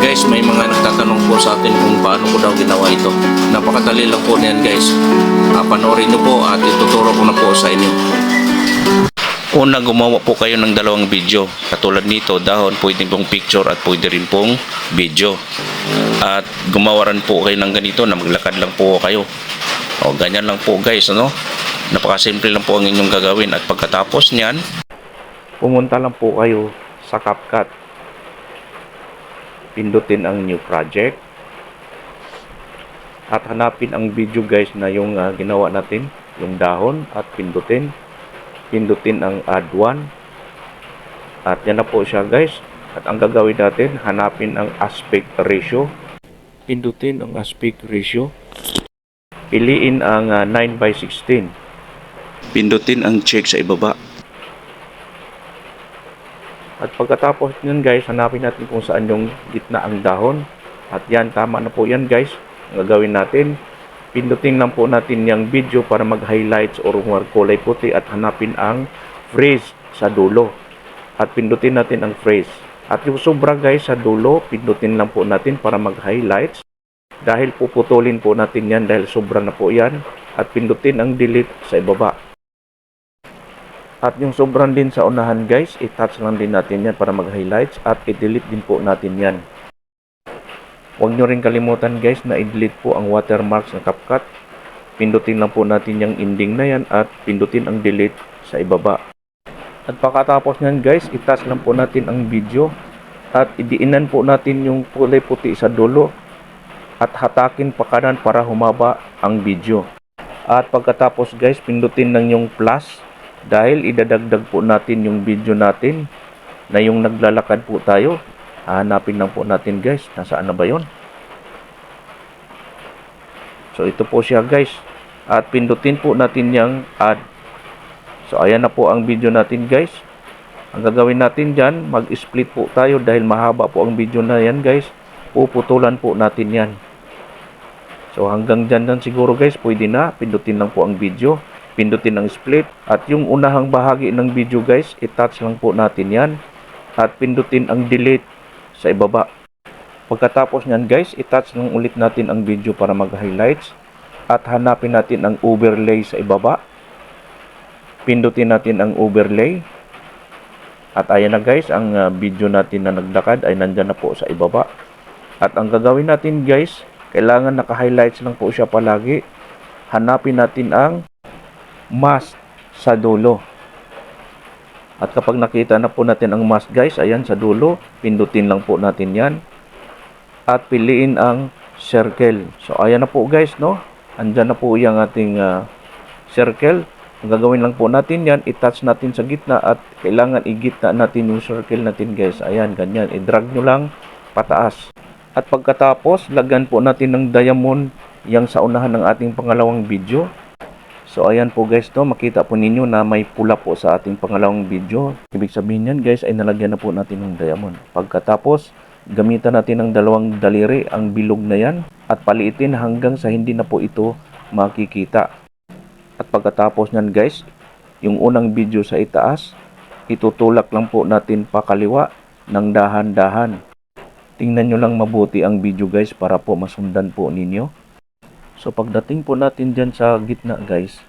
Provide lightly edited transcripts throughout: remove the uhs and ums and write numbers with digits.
guys, may mga nagtatanong po sa atin kung paano ko daw ginawa ito. Napakadali lang po niyan guys. Panoorin nyo po at ituturo ko na po sa inyo. Una, gumawa po kayo ng dalawang video. Katulad nito, dahon, pwede pong picture at pwede rin pong video. At gumawa rin po kayo ng ganito na maglakad lang po kayo. O, ganyan lang po guys, ano? Napakasimple lang po ang inyong gagawin. At pagkatapos niyan, pumunta lang po kayo sa CapCut. Pindutin ang new project at hanapin ang video guys na yung ginawa natin, yung dahon, at pindutin ang add one at yan na po siya guys. At ang gagawin natin, hanapin ang aspect ratio, pindutin ang aspect ratio, piliin ang 9:16, pindutin ang check sa ibaba. At pagkatapos nyan guys, hanapin natin kung saan yung gitna ang dahon. At yan, tama na po yan guys. Ang gagawin natin, pindutin lang po natin yung video para mag-highlights or kulay puti at hanapin ang phrase sa dulo. At pindutin natin ang phrase. At yung sobra guys sa dulo, pindutin lang po natin para mag-highlights. Dahil puputulin po natin yan dahil sobra na po yan. At pindutin ang delete sa ibaba. At yung sobrang din sa unahan guys, i-touch lang din natin yan para mag-highlights at i-delete din po natin yan. Huwag nyo rin kalimutan guys na i-delete po ang watermarks ng CapCut. Pindutin lang po natin yung ending na yan at pindutin ang delete sa ibaba. At pagkatapos nyan guys, i-touch lang po natin ang video at idiinan po natin yung kulay puti sa dulo at hatakin pa kanan para humaba ang video. At pagkatapos guys, pindutin lang yung plus dahil idadagdag po natin yung video natin na yung naglalakad po tayo. Hanapin lang po natin guys, nasaan na ba yun? So ito po siya guys. At pindutin po natin yung add. So ayan na po ang video natin guys. Ang gagawin natin dyan, mag-split po tayo dahil mahaba po ang video na yan guys. Puputulan po natin yan. So hanggang dyan siguro guys, pwede na. Pindutin lang po ang video, pindutin ang split, at yung unahang bahagi ng video guys, i-touch lang po natin yan at pindutin ang delete sa ibaba. Pagkatapos nyan guys, i-touch lang ulit natin ang video para mag-highlights at hanapin natin ang overlay sa ibaba. Pindutin natin ang overlay at ayan na guys, ang video natin na naglakad ay nandyan na po sa ibaba. At ang gagawin natin guys, kailangan naka-highlights lang po siya palagi. Hanapin natin ang mask sa dulo. At kapag nakita na po natin ang mask guys, ayan sa dulo, pindutin lang po natin yan at piliin ang circle. So ayan na po guys, no? Andyan na po yung ating circle. Ang gagawin lang po natin yan, i-touch natin sa gitna at kailangan i-gitna natin yung circle natin guys. Ayan, ganyan, i-drag nyo lang pataas. At pagkatapos, lagyan po natin ng diamond yang sa unahan ng ating pangalawang video. So ayan po guys, no, makita po ninyo na may pula po sa ating pangalawang video. Ibig sabihin yan guys ay nalagyan na po natin ng diamond. Pagkatapos, gamitan natin ng dalawang daliri ang bilog na yan at paliitin hanggang sa hindi na po ito makikita. At pagkatapos nyan guys, yung unang video sa itaas, itutulak lang po natin pakaliwa ng dahan-dahan. Tingnan nyo lang mabuti ang video guys para po masundan po ninyo. So pagdating po natin dyan sa gitna guys,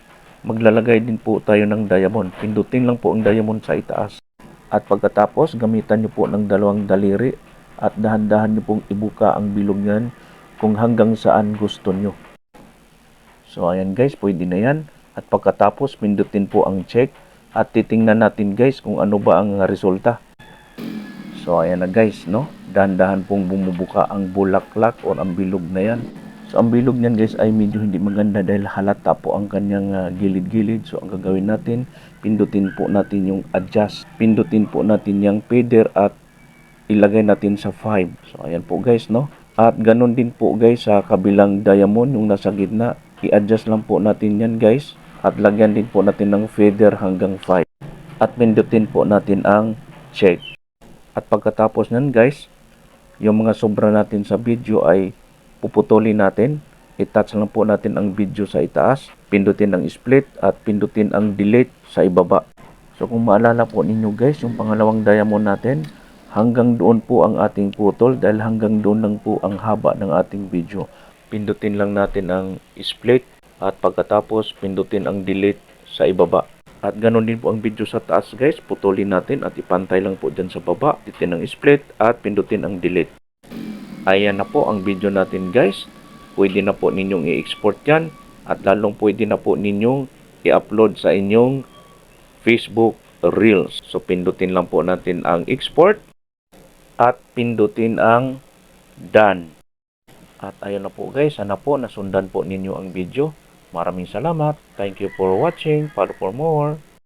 maglalagay din po tayo ng diamond. Pindutin lang po ang diamond sa itaas. At pagkatapos, gamitan nyo po ng dalawang daliri at dahan-dahan nyo pong ibuka ang bilog yan kung hanggang saan gusto nyo. So ayan guys, pwede na yan. At pagkatapos, pindutin po ang check at titingnan natin guys kung ano ba ang resulta. So ayan na guys, no? Dahan-dahan pong bumubuka ang bulaklak o ang bilog na yan. So ang bilog niyan guys ay medyo hindi maganda dahil halata po ang kanyang gilid-gilid. So ang gagawin natin, pindutin po natin yung adjust. Pindutin po natin yung feather at ilagay natin sa 5. So ayan po guys, no? At ganun din po guys sa kabilang diamond, yung nasa gitna. I-adjust lang po natin yan guys. At lagyan din po natin ng feather hanggang 5. At pindutin po natin ang check. At pagkatapos nyan guys, yung mga sobra natin sa video ay puputulin natin. I-touch lang po natin ang video sa itaas. Pindutin ang split at pindutin ang delete sa ibaba. So kung maalala po ninyo guys, yung pangalawang diamond natin, Hanggang doon po ang ating putol dahil hanggang doon lang po ang haba ng ating video. Pindutin lang natin ang split at pagkatapos pindutin ang delete sa ibaba. At ganun din po ang video sa taas guys, putulin natin at ipantay lang po dyan sa baba. Pindutin ang split at pindutin ang delete. Ayan na po ang video natin guys. Pwede na po ninyong i-export yan at lalong pwede na po ninyong i-upload sa inyong Facebook Reels. So pindutin lang po natin ang export at pindutin ang done. At ayun na po guys, sana po nasundan po ninyo ang video. Maraming salamat. Thank you for watching. Follow for more.